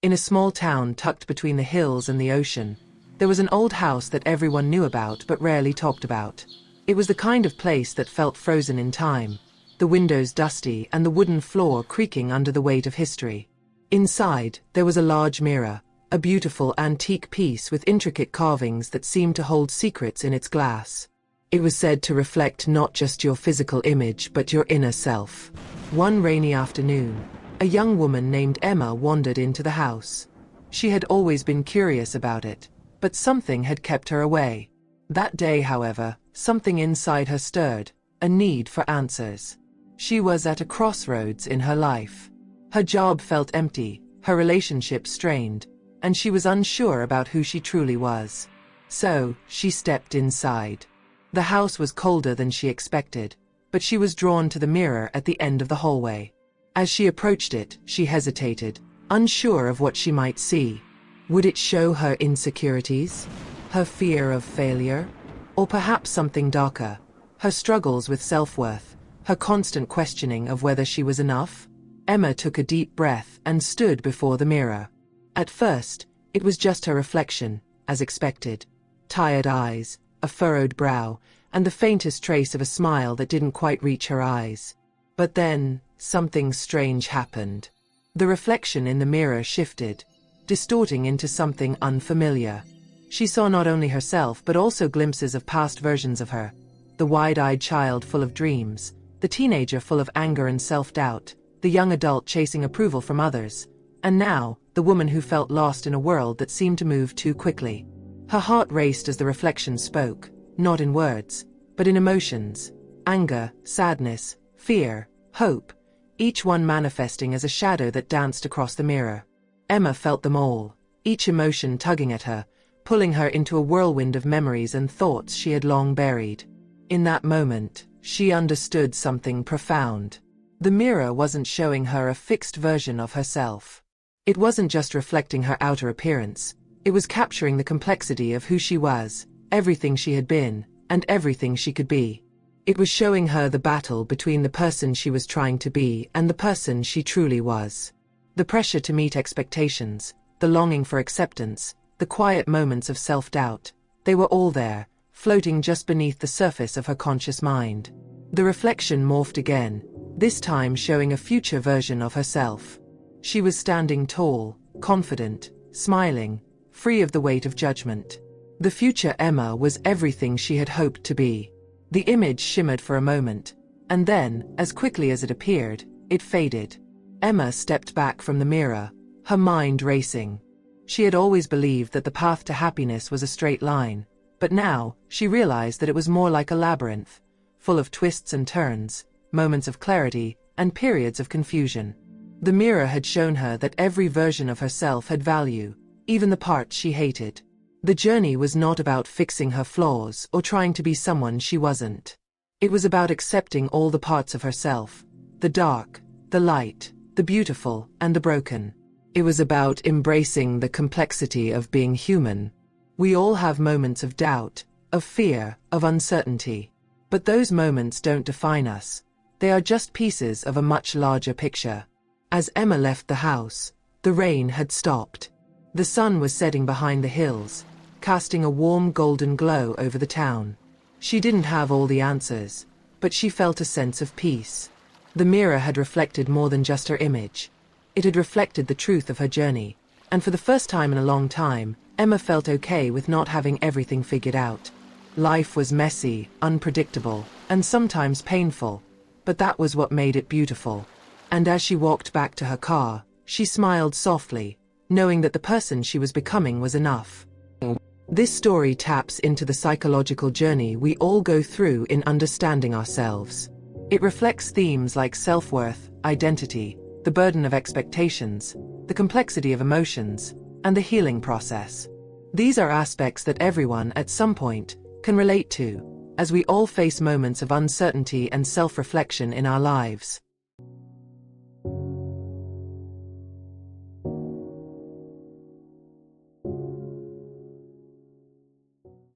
In a small town tucked between the hills and the ocean, there was an old house that everyone knew about but rarely talked about. It was the kind of place that felt frozen in time, the windows dusty and the wooden floor creaking under the weight of history. Inside, there was a large mirror, a beautiful antique piece with intricate carvings that seemed to hold secrets in its glass. It was said to reflect not just your physical image but your inner self. One rainy afternoon, a young woman named Emma wandered into the house. She had always been curious about it, but something had kept her away. That day, however, something inside her stirred, a need for answers. She was at a crossroads in her life. Her job felt empty, her relationship strained, and she was unsure about who she truly was. So, she stepped inside. The house was colder than she expected, but she was drawn to the mirror at the end of the hallway. As she approached it, she hesitated, unsure of what she might see. Would it show her insecurities? Her fear of failure? Or perhaps something darker? Her struggles with self-worth? Her constant questioning of whether she was enough? Emma took a deep breath and stood before the mirror. At first, it was just her reflection, as expected. Tired eyes, a furrowed brow, and the faintest trace of a smile that didn't quite reach her eyes. But then, something strange happened. The reflection in the mirror shifted, distorting into something unfamiliar. She saw not only herself but also glimpses of past versions of her. The wide-eyed child full of dreams, the teenager full of anger and self-doubt, the young adult chasing approval from others, and now, the woman who felt lost in a world that seemed to move too quickly. Her heart raced as the reflection spoke, not in words, but in emotions. Anger, sadness, fear, hope, each one manifesting as a shadow that danced across the mirror. Emma felt them all, each emotion tugging at her, pulling her into a whirlwind of memories and thoughts she had long buried. In that moment, she understood something profound. The mirror wasn't showing her a fixed version of herself. It wasn't just reflecting her outer appearance. It was capturing the complexity of who she was, everything she had been, and everything she could be. It was showing her the battle between the person she was trying to be and the person she truly was. The pressure to meet expectations, the longing for acceptance, the quiet moments of self-doubt, they were all there, floating just beneath the surface of her conscious mind. The reflection morphed again, this time showing a future version of herself. She was standing tall, confident, smiling, free of the weight of judgment. The future Emma was everything she had hoped to be. The image shimmered for a moment, and then, as quickly as it appeared, it faded. Emma stepped back from the mirror, her mind racing. She had always believed that the path to happiness was a straight line, but now, she realized that it was more like a labyrinth, full of twists and turns, moments of clarity, and periods of confusion. The mirror had shown her that every version of herself had value, even the parts she hated. The journey was not about fixing her flaws or trying to be someone she wasn't. It was about accepting all the parts of herself, the dark, the light, the beautiful, and the broken. It was about embracing the complexity of being human. We all have moments of doubt, of fear, of uncertainty. But those moments don't define us. They are just pieces of a much larger picture. As Emma left the house, the rain had stopped. The sun was setting behind the hills, casting a warm golden glow over the town. She didn't have all the answers, but she felt a sense of peace. The mirror had reflected more than just her image. It had reflected the truth of her journey, and for the first time in a long time, Emma felt okay with not having everything figured out. Life was messy, unpredictable, and sometimes painful, but that was what made it beautiful. And as she walked back to her car, she smiled softly, knowing that the person she was becoming was enough. This story taps into the psychological journey we all go through in understanding ourselves. It reflects themes like self-worth, identity, the burden of expectations, the complexity of emotions, and the healing process. These are aspects that everyone, at some point, can relate to, as we all face moments of uncertainty and self-reflection in our lives.